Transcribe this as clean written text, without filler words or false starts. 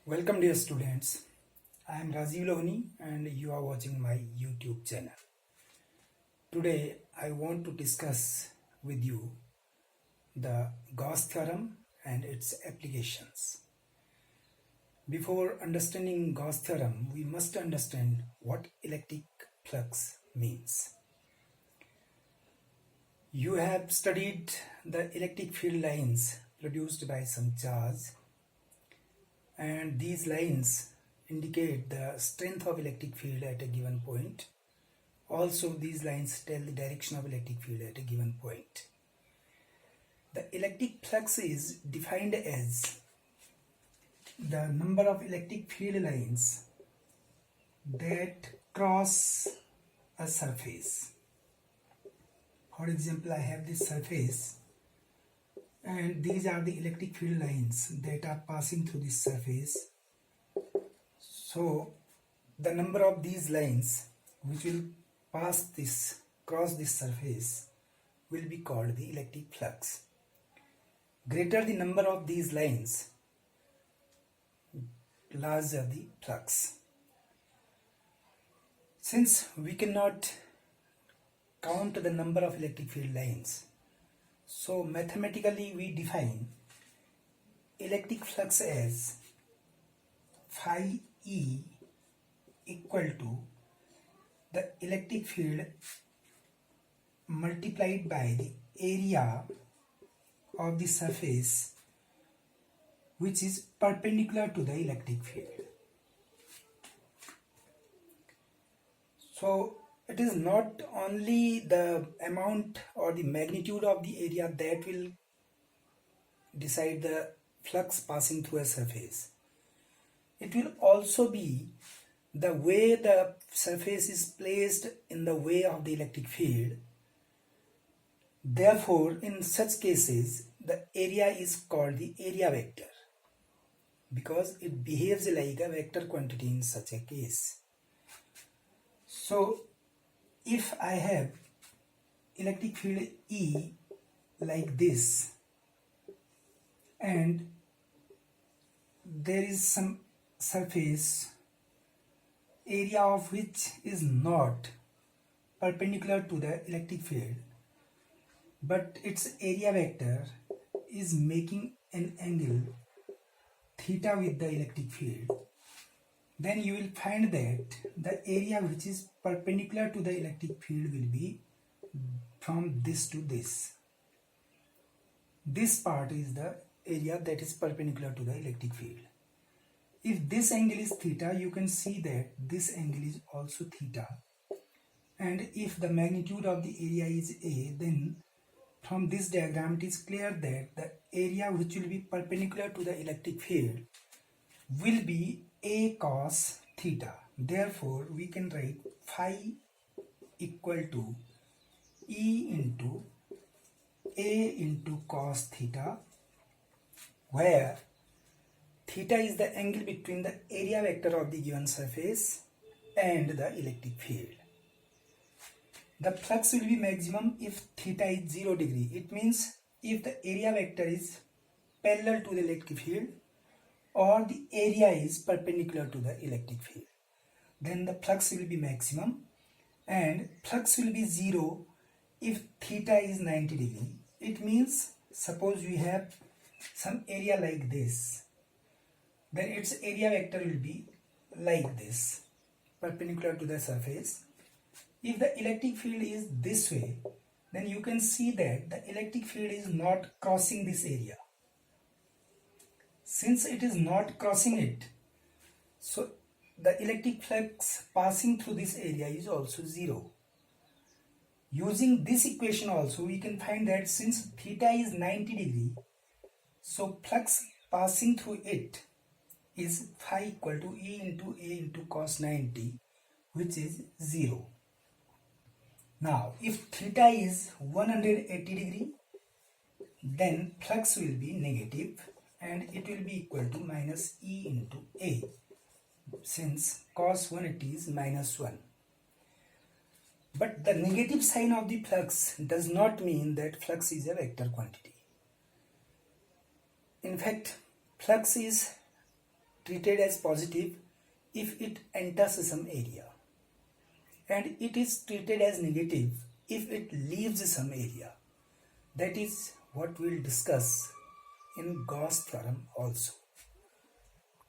Welcome dear students. I am Rajiv Lohani and you are watching my YouTube channel. Today I want to discuss with you the Gauss theorem and its applications. Before understanding Gauss theorem, we must understand what electric flux means. You have studied the electric field lines produced by some charge, and these lines indicate the strength of electric field at a given point. Also, these lines tell the direction of electric field at a given point. The electric flux is defined as the number of electric field lines that cross a surface. For example, I have this surface and these are the electric field lines that are passing through this surface. So the number of these lines which will cross this surface will be called the electric flux. Greater the number of these lines, larger the flux. Since we cannot count the number of electric field lines, so mathematically we define electric flux as phi E equal to the electric field multiplied by the area of the surface which is perpendicular to the electric field. So it is not only the amount or the magnitude of the area that will decide the flux passing through a surface. It will also be the way the surface is placed in the way of the electric field. Therefore, in such cases, the area is called the area vector because it behaves like a vector quantity in such a case. So, if I have electric field E like this and there is some surface area of which is not perpendicular to the electric field, but its area vector is making an angle theta with the electric field, then you will find that the area which is perpendicular to the electric field will be from this to this. This part is the area that is perpendicular to the electric field. If this angle is theta, you can see that this angle is also theta. And if the magnitude of the area is A, then from this diagram it is clear that the area which will be perpendicular to the electric field will be A cos theta. Therefore, we can write phi equal to E into A into cos theta, where theta is the angle between the area vector of the given surface and the electric field. The flux will be maximum if theta is 0 degree. It means if the area vector is parallel to the electric field or the area is perpendicular to the electric field, then the flux will be maximum, and flux will be 0 if theta is 90 degree. It means suppose we have some area like this, then its area vector will be like this, perpendicular to the surface. If the electric field is this way, then you can see that the electric field is not crossing this area. Since it is not crossing it, so the electric flux passing through this area is also 0. Using this equation also, we can find that since theta is 90 degree, so flux passing through it is phi equal to E into A into cos 90, which is 0. Now, if theta is 180 degree, then flux will be negative and it will be equal to minus E into A, since cos 180 is minus 1. But the negative sign of the flux does not mean that flux is a vector quantity. In fact, flux is treated as positive if it enters some area, and it is treated as negative if it leaves some area. That is what we'll discuss in Gauss theorem also.